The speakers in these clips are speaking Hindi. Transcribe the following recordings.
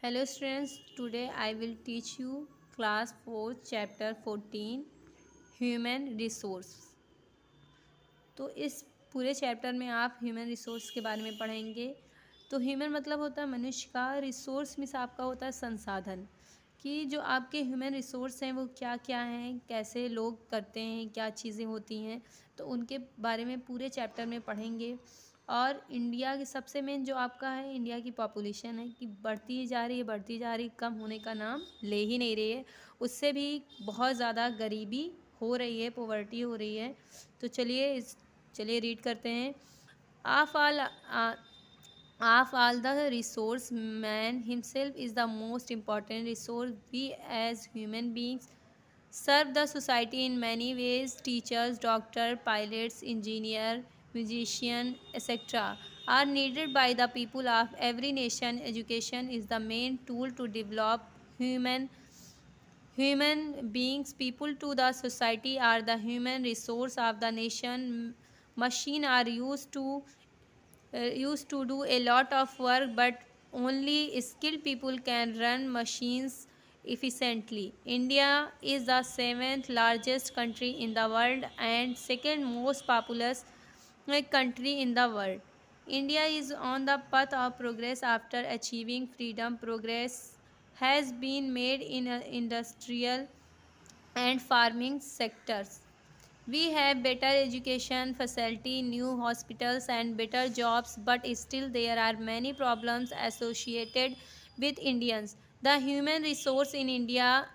Hello students, today I will teach you class 4 chapter 14 human resource. तो इस पूरे चैप्टर में आप ह्यूमन रिसोर्स के बारे में पढ़ेंगे। तो ह्यूमन मतलब होता है मनुष्य का, रिसोर्स मीन्स आपका होता है संसाधन, कि जो आपके ह्यूमन रिसोर्स हैं वो क्या क्या हैं, कैसे लोग करते हैं, क्या चीज़ें होती हैं, तो उनके बारे में पूरे चैप्टर में पढ़ेंगे। और इंडिया की सबसे मेन जो आपका है, इंडिया की पॉपुलेशन है कि बढ़ती जा रही है बढ़ती जा रही, कम होने का नाम ले ही नहीं रही है। उससे भी बहुत ज़्यादा गरीबी हो रही है, पोवर्टी हो रही है। तो चलिए रीड करते हैं। Of all of all the resource, man himself is the most important resource. We as human beings serve the society in many ways. Teachers, doctor, pilots, engineer, musician, etc. are needed by the people of every nation. Education is the main tool to develop human beings. People to the society are the human resource of the nation. Machine are used to do a lot of work, but only skilled people can run machines efficiently. India is the seventh largest country in the world and second most populous country in the world. India is on the path of progress after achieving freedom. Progress has been made in industrial and farming sectors. We have better education facility, new hospitals and better jobs, but still there are many problems associated with Indians. The human resource in India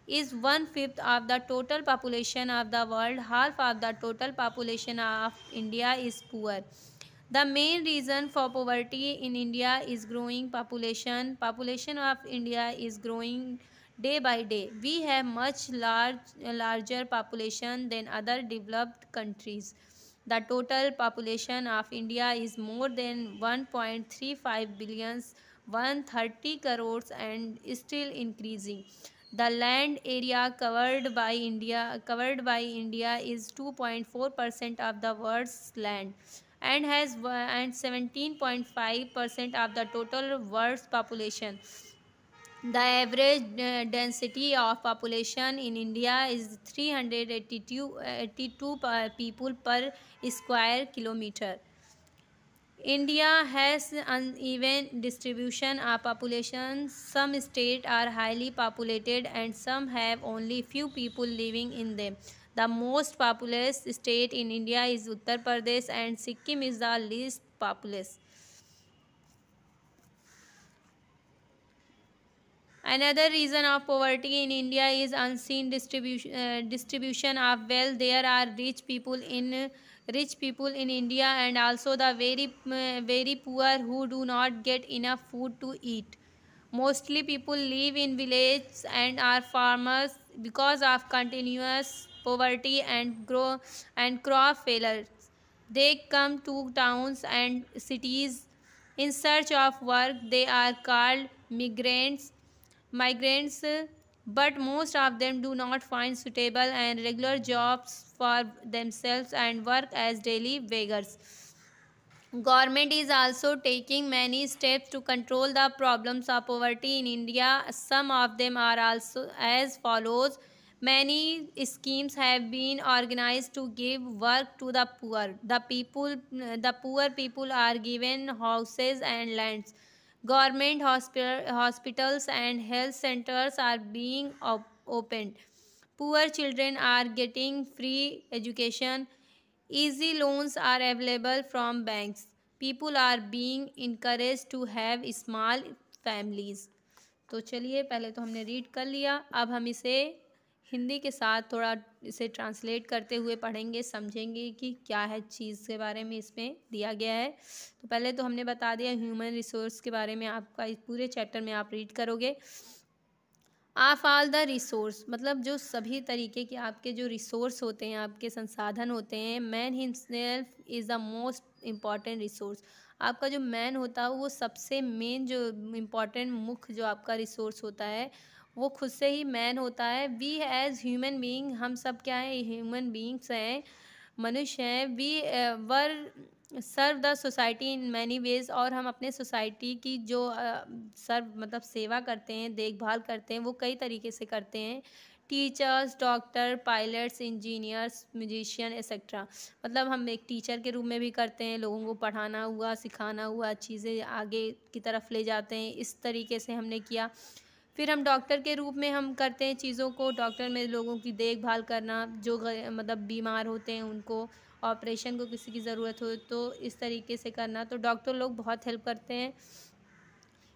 is one-fifth of the total population of the world. Half of the total population of India is poor. The main reason for poverty in India is growing population. Population of India is growing day by day. We have larger population than other developed countries. The total population of India is more than 1.35 billion, 130 crores, and still increasing. The land area covered by India is 2.4% of the world's land and 17.5% of the total world's population. The average density of population in India is 382 people per square kilometer. India has uneven distribution of population. Some states are highly populated and some have only few people living in them. The most populous state in India is Uttar Pradesh and Sikkim is the least populous. Another reason of poverty in India is unseen distribution of wealth. There are rich people in India and also the very poor who do not get enough food to eat. Mostly people live in villages and are farmers. Because of continuous poverty and crop failures, they come to towns and cities in search of work. They are called migrants, but most of them do not find suitable and regular jobs for themselves and work as daily beggars. Government is also taking many steps to control the problems of poverty in India. Some of them are also as follows. Many schemes have been organized to give work to the poor. The poor people are given houses and lands. Government hospitals and health centers are being opened. Poor children are getting free education. Easy loans are available from banks. People are being encouraged to have small families. तो चलिए, पहले तो हमने रीड कर लिया, अब हम इसे हिंदी के साथ थोड़ा इसे ट्रांसलेट करते हुए पढ़ेंगे, समझेंगे कि क्या है चीज़ के बारे में इसमें दिया गया है। तो पहले तो हमने बता दिया ह्यूमन रिसोर्स के बारे में, आपका इस पूरे चैप्टर में आप रीड करोगे। ऑफ ऑल द रिसोर्स मतलब जो सभी तरीके के आपके जो रिसोर्स होते हैं, आपके संसाधन होते हैं। Man himself is the most important resource. आपका जो मैन होता है वो सबसे मेन जो इम्पॉर्टेंट मुख्य जो आपका रिसोर्स होता है वो खुद से ही मैन होता है। वी एज ह्यूमन बीइंग, हम सब क्या है, ह्यूमन बीइंग्स हैं। मनुष्य हैं, we were serve the society in many ways, और हम अपने सोसाइटी की जो सर्व मतलब सेवा करते हैं, देखभाल करते हैं, वो कई तरीके से करते हैं। Teachers, doctor, pilots, engineers, musician etcetera. मतलब हम एक टीचर के रूप में भी करते हैं, लोगों को पढ़ाना हुआ, सिखाना हुआ, चीज़ें आगे की तरफ ले जाते हैं, इस तरीके से हमने किया। फिर हम डॉक्टर के रूप में हम करते हैं चीज़ों को, डॉक्टर में लोगों की देखभाल करना, जो मतलब बीमार होते हैं उनको, ऑपरेशन को किसी की ज़रूरत हो तो इस तरीके से करना, तो डॉक्टर लोग बहुत हेल्प करते हैं।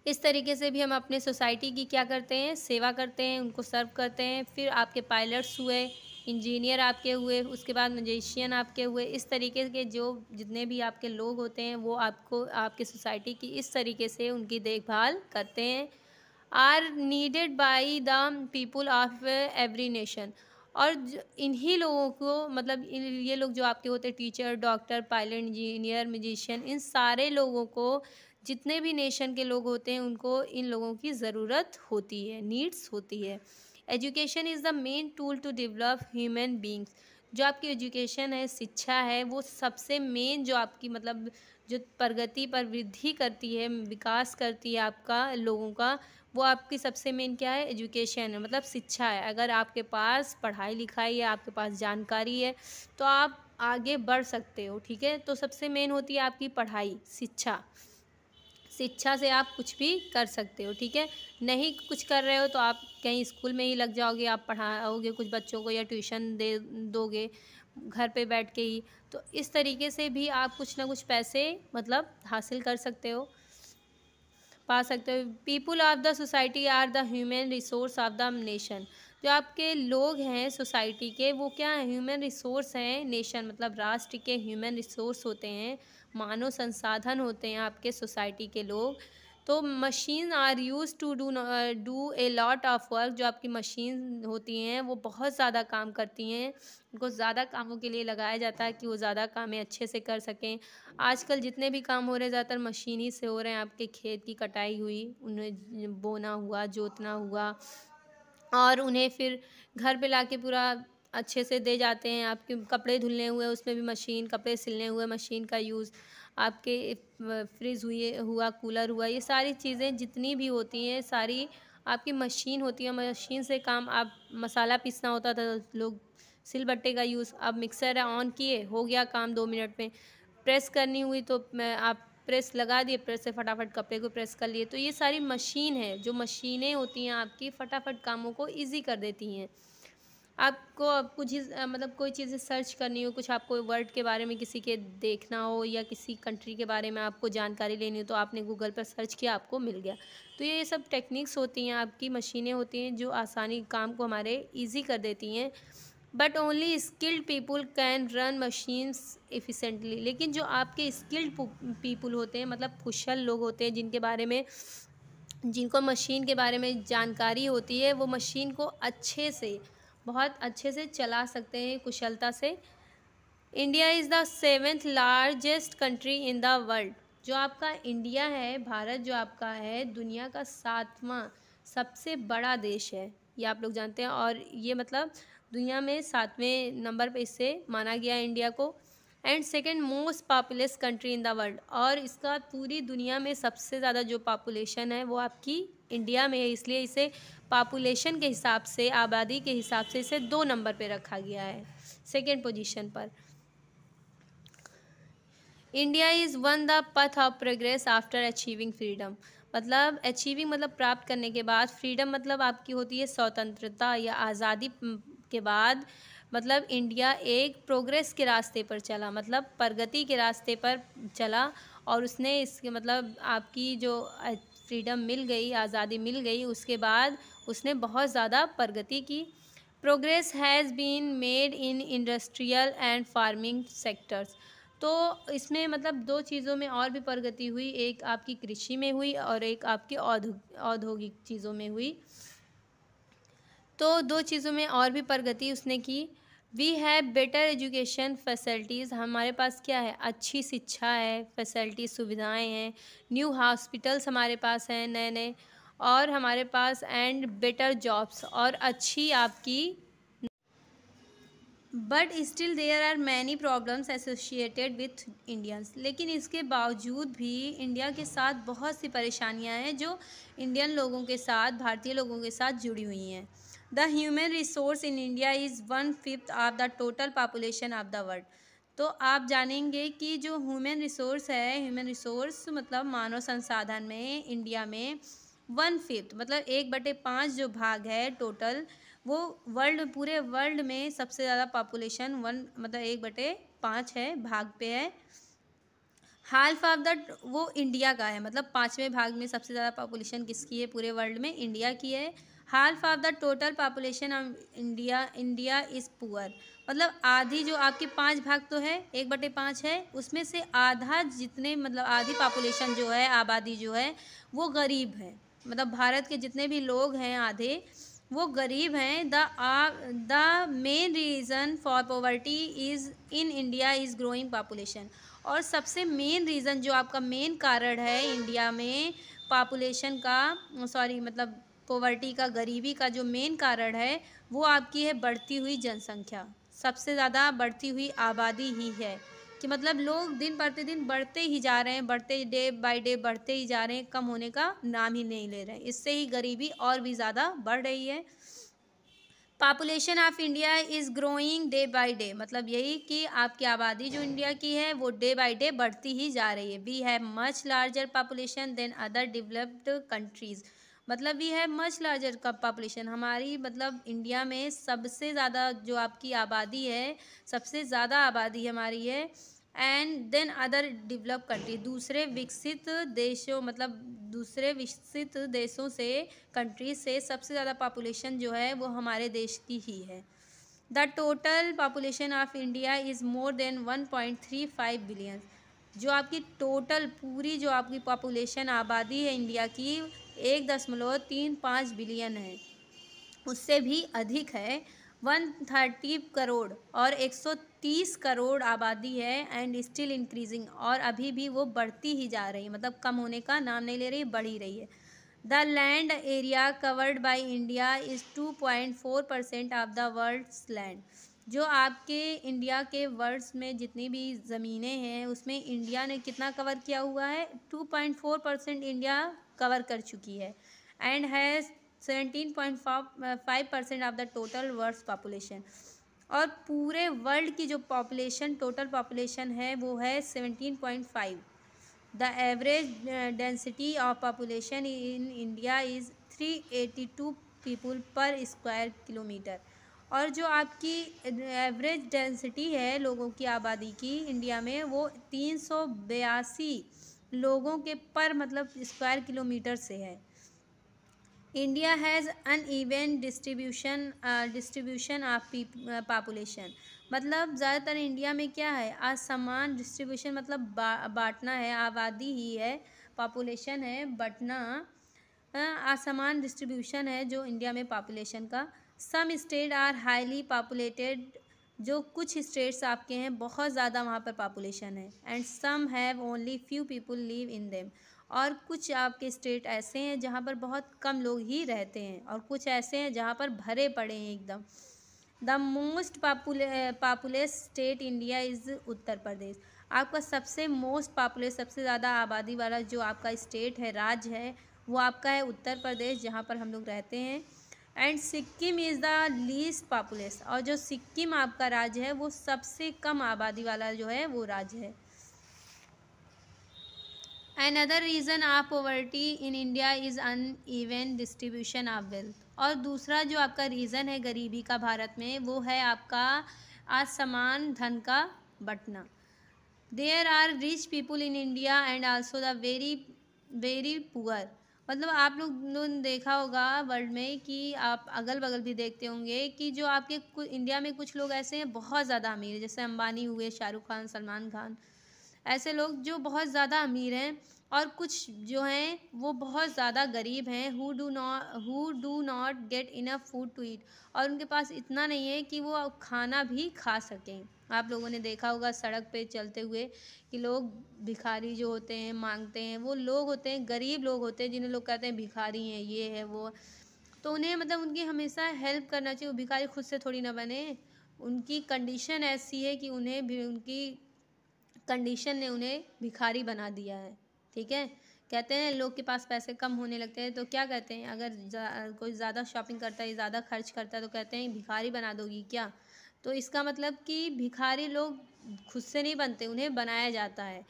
इस तरीके से भी हम अपने सोसाइटी की क्या करते हैं, सेवा करते हैं, उनको सर्व करते हैं। फिर आपके पायलट्स हुए, इंजीनियर आपके हुए, उसके बाद म्यूजिशियन आपके हुए, इस तरीके के जो जितने भी आपके लोग होते हैं वो आपको आपके सोसाइटी की इस तरीके से उनकी देखभाल करते हैं। Are needed by the people of every nation. और इन्हीं लोगों को मतलब ये लोग जो आपके होते हैं, teacher, doctor, pilot, engineer, musician, इन सारे लोगों को, जितने भी नेशन के लोग होते हैं उनको इन लोगों की ज़रूरत होती है, नीड्स होती है। Education is the main tool to develop human beings. जो आपकी एजुकेशन है, शिक्षा है, वो सबसे मेन जो आपकी मतलब जो प्रगति पर वृद्धि करती है, विकास करती है आपका लोगों का, वो आपकी सबसे मेन क्या है, एजुकेशन है, मतलब शिक्षा है। अगर आपके पास पढ़ाई लिखाई है, आपके पास जानकारी है, तो आप आगे बढ़ सकते हो, ठीक है। तो सबसे मेन होती है आपकी पढ़ाई, शिक्षा। शिक्षा से आप कुछ भी कर सकते हो, ठीक है। नहीं कुछ कर रहे हो तो आप कहीं स्कूल में ही लग जाओगे, आप पढ़ाओगे कुछ बच्चों को या ट्यूशन दे दोगे घर पे बैठ के ही, तो इस तरीके से भी आप कुछ ना कुछ पैसे मतलब हासिल कर सकते हो, पा सकते हो। People of the society are the human resource of the nation. जो आपके लोग हैं सोसाइटी के, वो क्या है, ह्यूमन रिसोर्स हैं। नेशन मतलब राष्ट्र के ह्यूमन रिसोर्स होते हैं, मानव संसाधन होते हैं आपके सोसाइटी के लोग। तो machine are use to do a lot of work. जो आपकी मशीन होती हैं वो बहुत ज़्यादा काम करती हैं, उनको ज़्यादा कामों के लिए लगाया जाता है कि वो ज़्यादा कामें अच्छे से कर सकें। आजकल जितने भी काम हो रहे हैं ज़्यादातर मशीन ही से हो रहे हैं। आपके खेत की कटाई हुई, उन्हें बोना हुआ, जोतना हुआ, और उन्हें फिर घर पे लाके पूरा अच्छे से दे जाते हैं। आपके कपड़े धुलने हुए उसमें भी मशीन, कपड़े सिलने हुए मशीन का यूज़, आपके फ्रिज हुआ, कूलर हुआ, ये सारी चीज़ें जितनी भी होती हैं सारी आपकी मशीन होती है। मशीन से काम, आप मसाला पीसना होता था लोग सिलबट्टे का यूज़, अब मिक्सर है, ऑन किए, हो गया काम 2 मिनट में। प्रेस करनी हुई तो आप प्रेस लगा दिए, प्रेस से फटाफट कपड़े को प्रेस कर लिए। तो ये सारी मशीन है, जो मशीनें होती हैं आपकी फटाफट कामों को ईज़ी कर देती हैं। आपको अब कुछ मतलब कोई चीज़ें सर्च करनी हो, कुछ आपको वर्ड के बारे में किसी के देखना हो या किसी कंट्री के बारे में आपको जानकारी लेनी हो, तो आपने गूगल पर सर्च किया, आपको मिल गया। तो ये सब टेक्निक्स होती हैं, आपकी मशीनें होती हैं जो आसानी काम को हमारे ईज़ी कर देती हैं। But only skilled people can run machines efficiently. लेकिन जो आपके स्किल्ड पीपुल होते हैं, मतलब कुशल लोग होते हैं, जिनको मशीन के बारे में जानकारी होती है, वो मशीन को अच्छे से, बहुत अच्छे से चला सकते हैं कुशलता से। India is the 7th largest country in the world. जो आपका इंडिया है, भारत जो आपका है, दुनिया का 7वां सबसे बड़ा देश है, ये आप लोग जानते हैं। और ये मतलब दुनिया में 7वें नंबर पे इसे माना गया है इंडिया को। And second most populous country in the world. और इसका पूरी दुनिया में सबसे ज़्यादा जो पॉपुलेशन है वो आपकी इंडिया में है, इसलिए इसे पॉपुलेशन के हिसाब से, आबादी के हिसाब से इसे 2 नंबर पे रखा गया है, सेकेंड पोजीशन पर। India is one the path of progress after achieving freedom. मतलब अचीविंग मतलब प्राप्त करने के बाद, फ्रीडम मतलब आपकी होती है स्वतंत्रता या आज़ादी के बाद। मतलब इंडिया एक प्रोग्रेस के रास्ते पर चला, मतलब प्रगति के रास्ते पर चला, और उसने इसके मतलब आपकी जो फ्रीडम मिल गई, आज़ादी मिल गई, उसके बाद उसने बहुत ज़्यादा प्रगति की। Progress has been made in industrial and farming sectors. तो इसमें मतलब 2 चीज़ों में और भी प्रगति हुई, एक आपकी कृषि में हुई और एक आपकी औद्योगिक चीज़ों में हुई। तो 2 चीज़ों में और भी प्रगति उसने की। We have better education facilities. हमारे पास क्या है, अच्छी शिक्षा है, फैसिलिटी सुविधाएं हैं, न्यू हॉस्पिटल्स हमारे पास हैं नए नए, और हमारे पास एंड बेटर जॉब्स, और अच्छी आपकी but still there are many problems associated with Indians, लेकिन इसके बावजूद भी इंडिया के साथ बहुत सी परेशानियां हैं जो इंडियन लोगों के साथ, भारतीय लोगों के साथ जुड़ी हुई हैं। The human resource in India is 1/5 of the total population of the world. तो आप जानेंगे कि जो ह्यूमन रिसोर्स है, ह्यूमन रिसोर्स मतलब मानव संसाधन में इंडिया में 1/5 मतलब 1/5 जो भाग है टोटल, वो वर्ल्ड, पूरे वर्ल्ड में सबसे ज़्यादा पॉपुलेशन 1/5 है, भाग पे है। हाल्फ ऑफ द, वो इंडिया का है, मतलब 5वें भाग में सबसे ज़्यादा पॉपुलेशन किसकी है पूरे वर्ल्ड में, इंडिया की है। Half of the total population of India is poor, मतलब आधी, जो आपके 5 भाग तो है, 1/5 है, उसमें से आधा, जितने मतलब आधी पॉपुलेशन जो है, आबादी जो है, वो गरीब है। मतलब भारत के जितने भी लोग हैं आधे, वो गरीब हैं। The main reason for poverty is in India is growing population. और सबसे मेन रीज़न, जो आपका मेन कारण है इंडिया में पॉपुलेशन का, सॉरी मतलब पॉवर्टी का, गरीबी का जो मेन कारण है, वो आपकी है बढ़ती हुई जनसंख्या। सबसे ज़्यादा बढ़ती हुई आबादी ही है, कि मतलब लोग दिन प्रतिदिन बढ़ते ही जा रहे हैं, बढ़ते डे बाय डे बढ़ते ही जा रहे हैं, कम होने का नाम ही नहीं ले रहे हैं। इससे ही गरीबी और भी ज़्यादा बढ़ रही है। Population of India is growing day by day, मतलब यही कि आपकी आबादी जो इंडिया की है वो डे बाय डे बढ़ती ही जा रही है। We have much larger population than other developed countries, मतलब वी हैव मच लार्जर का पॉपुलेशन, हमारी मतलब इंडिया में सबसे ज़्यादा जो आपकी आबादी है, सबसे ज़्यादा आबादी हमारी है। And then other develop country, दूसरे विकसित देशों, मतलब दूसरे विकसित देशों से, कंट्री से सबसे ज़्यादा पॉपुलेशन जो है वो हमारे देश की ही है। The total population of India is more than 1.35 billion, जो आपकी टोटल पूरी जो आपकी पॉपुलेशन आबादी है इंडिया की, 1.35 बिलियन है, उससे भी अधिक है। 130 करोड़ और 130 करोड़ आबादी है, एंड स्टिल इंक्रीजिंग, और अभी भी वो बढ़ती ही जा रही है, मतलब कम होने का नाम नहीं ले रही, बढ़ ही रही है। The land area covered by India is 2.4% of the world's land, जो आपके इंडिया के वर्ल्ड्स में जितनी भी ज़मीनें हैं, उसमें इंडिया ने कितना कवर किया हुआ है, 2.4% इंडिया कवर कर चुकी है। And has 17.5% of the total world population, और पूरे वर्ल्ड की जो पॉपुलेशन, टोटल पॉपुलेशन है, वो है 17.5। The average density of population in India is 382 people पर स्क्वायर किलोमीटर, और जो आपकी एवरेज डेंसिटी है लोगों की आबादी की इंडिया में, वो 382 लोगों के पर मतलब स्क्वायर किलोमीटर से है। India has uneven distribution of population, मतलब ज़्यादातर इंडिया में क्या है, असमान डिस्ट्रीब्यूशन, मतलब बांटना है, आबादी ही है, पॉपुलेशन है, बंटना, असमान डिस्ट्रीब्यूशन है जो इंडिया में पॉपुलेशन का। Some state are highly populated, जो कुछ स्टेट्स आपके हैं बहुत ज़्यादा वहाँ पर पॉपुलेशन है, and some have only few people live in them, और कुछ आपके स्टेट ऐसे हैं जहाँ पर बहुत कम लोग ही रहते हैं, और कुछ ऐसे हैं जहाँ पर भरे पड़े हैं एकदम। The most populous state India is Uttar Pradesh, आपका सबसे मोस्ट पॉपुलस, सबसे ज़्यादा आबादी वाला जो आपका स्टेट है, राज्य है, वो आपका है उत्तर प्रदेश, जहाँ पर हम लोग रहते हैं। And Sikkim is the least populace, और जो सिक्किम आपका राज्य है वो सबसे कम आबादी वाला जो है वो राज्य है। Another reason of poverty in India is uneven distribution of wealth, और दूसरा जो आपका रीज़न है गरीबी का भारत में, वो है आपका असमान धन का बंटना। There are rich people in India and also the very very poor, मतलब आप लोग ने देखा होगा वर्ल्ड में कि आप अगल बगल भी देखते होंगे कि जो आपके इंडिया में कुछ लोग ऐसे हैं बहुत ज़्यादा अमीर, जैसे अंबानी हुए, शाहरुख खान, सलमान खान, ऐसे लोग जो बहुत ज़्यादा अमीर हैं, और कुछ जो हैं वो बहुत ज़्यादा गरीब हैं, who do not get enough food to eat, और उनके पास इतना नहीं है कि वो खाना भी खा सकें। आप लोगों ने देखा होगा सड़क पे चलते हुए कि लोग भिखारी जो होते हैं मांगते हैं, वो लोग होते हैं, गरीब लोग होते हैं, जिन्हें लोग कहते हैं भिखारी हैं, ये है वो, तो उन्हें मतलब उनकी हमेशा हेल्प करना चाहिए, वो भिखारी खुद से थोड़ी ना बने, उनकी कंडीशन ऐसी है कि उन्हें भी उनकी कंडीशन ने उन्हें भिखारी बना दिया है। ठीक है, कहते हैं लोग के पास पैसे कम होने लगते हैं तो क्या कहते हैं, अगर कोई ज़्यादा शॉपिंग करता है, ज़्यादा खर्च करता है तो कहते हैं भिखारी बना दोगी क्या। तो इसका मतलब कि भिखारी लोग खुद से नहीं बनते, उन्हें बनाया जाता है।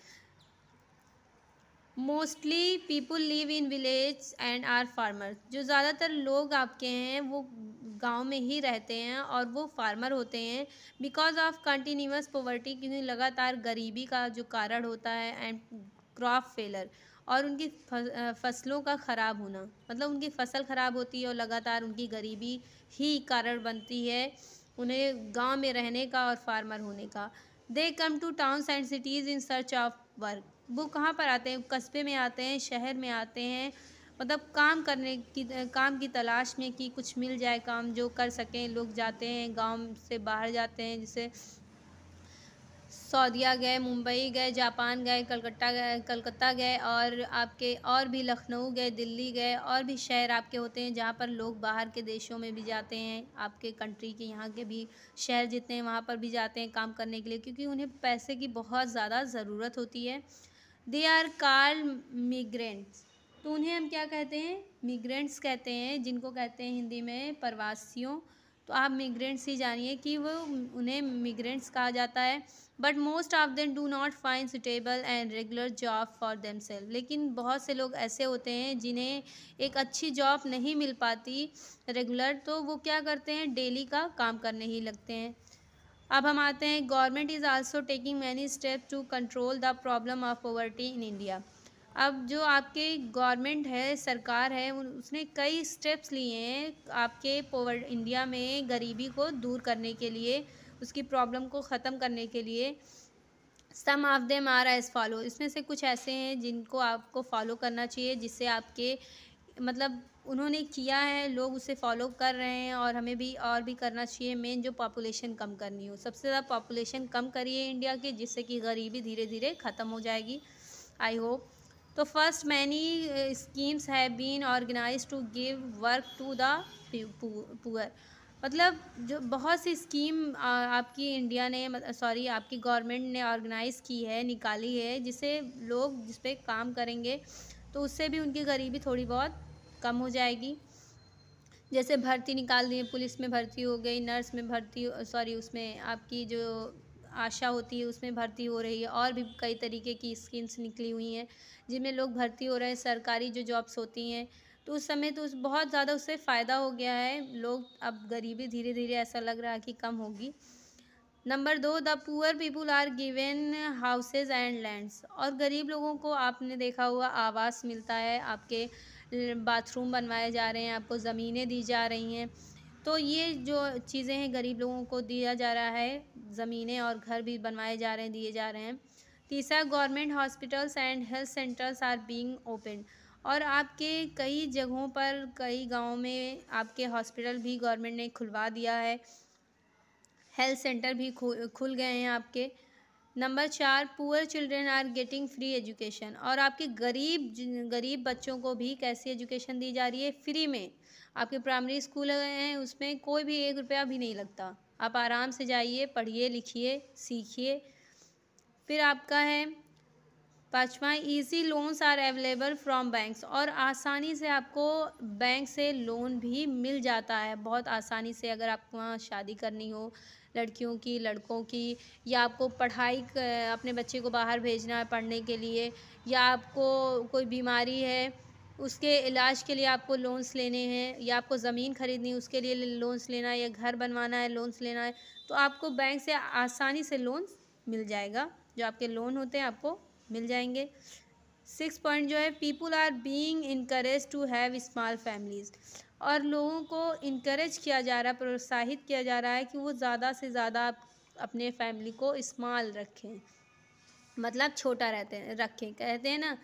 Mostly people live in village and are farmer. जो ज़्यादातर लोग आपके हैं वो गांव में ही रहते हैं और वो फार्मर होते हैं। बिकॉज ऑफ कंटिन्यूस पॉवर्टी, क्योंकि लगातार गरीबी का जो कारण होता है, एंड क्रॉप फेलर, और उनकी फसलों का ख़राब होना, मतलब उनकी फसल ख़राब होती है और लगातार उनकी गरीबी ही कारण बनती है उन्हें गांव में रहने का और फार्मर होने का। They come to towns and cities in search of work. वो कहाँ पर आते हैं, कस्बे में आते हैं, शहर में आते हैं, मतलब काम की तलाश में कि कुछ मिल जाए काम जो कर सकें। लोग जाते हैं गांव से बाहर जाते हैं, जैसे सऊदीया गए, मुंबई गए, जापान गए, कलकत्ता गए, और आपके और भी लखनऊ गए, दिल्ली गए, और भी शहर आपके होते हैं जहाँ पर लोग बाहर के देशों में भी जाते हैं। आपके कंट्री के यहाँ के भी शहर जितने हैं वहाँ पर भी जाते हैं काम करने के लिए, क्योंकि उन्हें पैसे की बहुत ज़्यादा ज़रूरत होती है। They are called migrants. तो उन्हें हम क्या कहते हैं, मिग्रेंट्स कहते हैं, जिनको कहते हैं हिंदी में प्रवासियों। तो आप मिग्रेंट्स ही जानिए कि वो उन्हें मिग्रेंट्स कहा जाता है। But most of them do not find suitable and regular job for themselves. लेकिन बहुत से लोग ऐसे होते हैं जिन्हें एक अच्छी जॉब नहीं मिल पाती रेगुलर, तो वो क्या करते हैं, डेली का काम करने ही लगते हैं। अब हम आते हैं, government is also taking many step to control the problem of poverty in India. अब जो आपके गवर्नमेंट है, सरकार है, उसने कई स्टेप्स लिए हैं आपके इंडिया में गरीबी को दूर करने के लिए, उसकी प्रॉब्लम को ख़त्म करने के लिए। Some of them are as follow. इसमें से कुछ ऐसे हैं जिनको आपको फॉलो करना चाहिए, जिससे आपके मतलब उन्होंने किया है, लोग उसे फॉलो कर रहे हैं, और हमें भी और भी करना चाहिए। मेन जो पॉपुलेशन कम करनी हो, सबसे ज़्यादा पॉपुलेशन कम करिए इंडिया की, जिससे कि गरीबी धीरे धीरे ख़त्म हो जाएगी, आई होप। तो first many schemes have been organise to give work to the poor. मतलब जो बहुत सी स्कीम आपकी इंडिया ने सॉरी आपकी गवर्नमेंट ने ऑर्गेनाइज़ की है, निकाली है, जिससे लोग जिस पे काम करेंगे तो उससे भी उनकी गरीबी थोड़ी बहुत कम हो जाएगी। जैसे भर्ती निकाल दी है, पुलिस में भर्ती हो गई, नर्स में भर्ती, सॉरी उसमें आपकी जो आशा होती है उसमें भर्ती हो रही है, और भी कई तरीके की स्कीम्स निकली हुई हैं जिनमें लोग भर्ती हो रहे हैं। सरकारी जो जॉब्स होती हैं तो उस समय तो बहुत ज़्यादा उससे फ़ायदा हो गया है। लोग अब गरीबी धीरे धीरे ऐसा लग रहा है कि कम होगी। Number 2, the poor people are given houses and lands. और गरीब लोगों को आपने देखा हुआ आवास मिलता है, आपके बाथरूम बनवाए जा रहे हैं, आपको ज़मीनें दी जा रही हैं। तो ये जो चीज़ें हैं गरीब लोगों को दिया जा रहा है, ज़मीनें और घर भी बनवाए जा रहे हैं, दिए जा रहे हैं। तीसरा, government hospitals and health centres are being open. और आपके कई जगहों पर, कई गाँव में आपके हॉस्पिटल भी गवर्नमेंट ने खुलवा दिया है, हेल्थ सेंटर भी खुल गए हैं आपके। Number 4, poor children are getting free education. और आपके गरीब बच्चों को भी कैसी एजुकेशन दी जा रही है, फ्री में। आपके प्राइमरी स्कूल हैं उसमें कोई भी 1 रुपया भी नहीं लगता, आप आराम से जाइए, पढ़िए, लिखिए, सीखिए। फिर आपका है 5वां, easy loans are available from banks. और आसानी से आपको बैंक से लोन भी मिल जाता है, बहुत आसानी से। अगर आपको वहाँ शादी करनी हो लड़कियों की, लड़कों की, या आपको अपने बच्चे को बाहर भेजना है पढ़ने के लिए, या आपको कोई बीमारी है उसके इलाज के लिए आपको लोन्स लेने हैं, या आपको ज़मीन खरीदनी है उसके लिए लोन्स लेना है, या घर बनवाना है लोन्स लेना है, तो आपको बैंक से आसानी से लोन्स मिल जाएगा। जो आपके लोन होते हैं आपको मिल जाएंगे। 6 पॉइंट जो है, people are being encourage to have small families. और लोगों को इनकरेज किया जा रहा है, प्रोत्साहित किया जा रहा है कि वो ज़्यादा से ज़्यादा अपने फैमिली को स्मॉल रखें, मतलब छोटा रखें। कहते हैं ना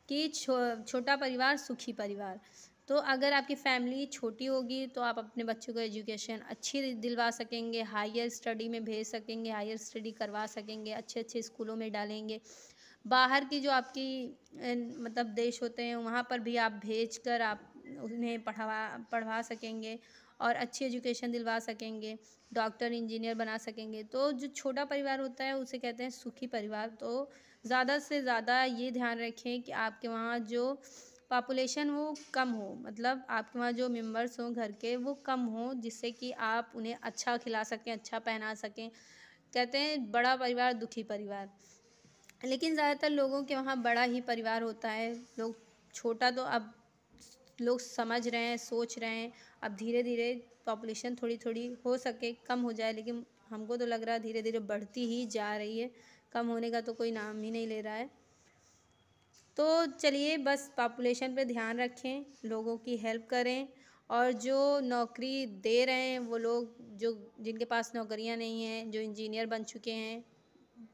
कि छोटा परिवार सुखी परिवार। तो अगर आपकी फैमिली छोटी होगी तो आप अपने बच्चों को एजुकेशन अच्छी दिलवा सकेंगे, हायर स्टडी में भेज सकेंगे, हायर स्टडी करवा सकेंगे, अच्छे अच्छे स्कूलों में डालेंगे। बाहर की जो आपकी मतलब देश होते हैं वहाँ पर भी आप भेज कर आप उन्हें पढ़वा सकेंगे और अच्छी एजुकेशन दिलवा सकेंगे, डॉक्टर इंजीनियर बना सकेंगे। तो जो छोटा परिवार होता है उसे कहते हैं सुखी परिवार। तो ज़्यादा से ज़्यादा ये ध्यान रखें कि आपके वहाँ जो पॉपुलेशन वो कम हो, मतलब आपके वहाँ जो मेंबर्स हों घर के वो कम हों, जिससे कि आप उन्हें अच्छा खिला सकें, अच्छा पहना सकें। कहते हैं बड़ा परिवार दुखी परिवार, लेकिन ज़्यादातर लोगों के वहाँ बड़ा ही परिवार होता है। लोग छोटा तो अब लोग समझ रहे हैं, सोच रहे हैं, अब धीरे धीरे पॉपुलेशन थोड़ी थोड़ी हो सके कम हो जाए, लेकिन हमको तो लग रहा है धीरे धीरे बढ़ती ही जा रही है, कम होने का तो कोई नाम ही नहीं ले रहा है। तो चलिए बस पॉपुलेशन पे ध्यान रखें, लोगों की हेल्प करें, और जो नौकरी दे रहे हैं वो लोग जो जिनके पास नौकरियां नहीं हैं, जो इंजीनियर बन चुके हैं,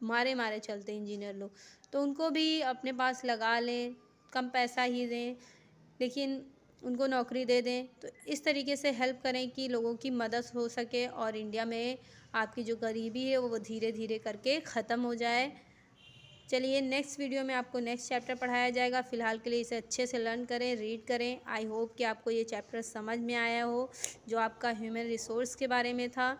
मारे मारे चलते हैं इंजीनियर लोग, तो उनको भी अपने पास लगा लें, कम पैसा ही दें लेकिन उनको नौकरी दे दें। तो इस तरीके से हेल्प करें कि लोगों की मदद हो सके और इंडिया में आपकी जो गरीबी है वो धीरे धीरे करके ख़त्म हो जाए। चलिए नेक्स्ट वीडियो में आपको नेक्स्ट चैप्टर पढ़ाया जाएगा। फ़िलहाल के लिए इसे अच्छे से लर्न करें, रीड करें। आई होप कि आपको ये चैप्टर समझ में आया हो जो आपका ह्यूमन रिसोर्स के बारे में था।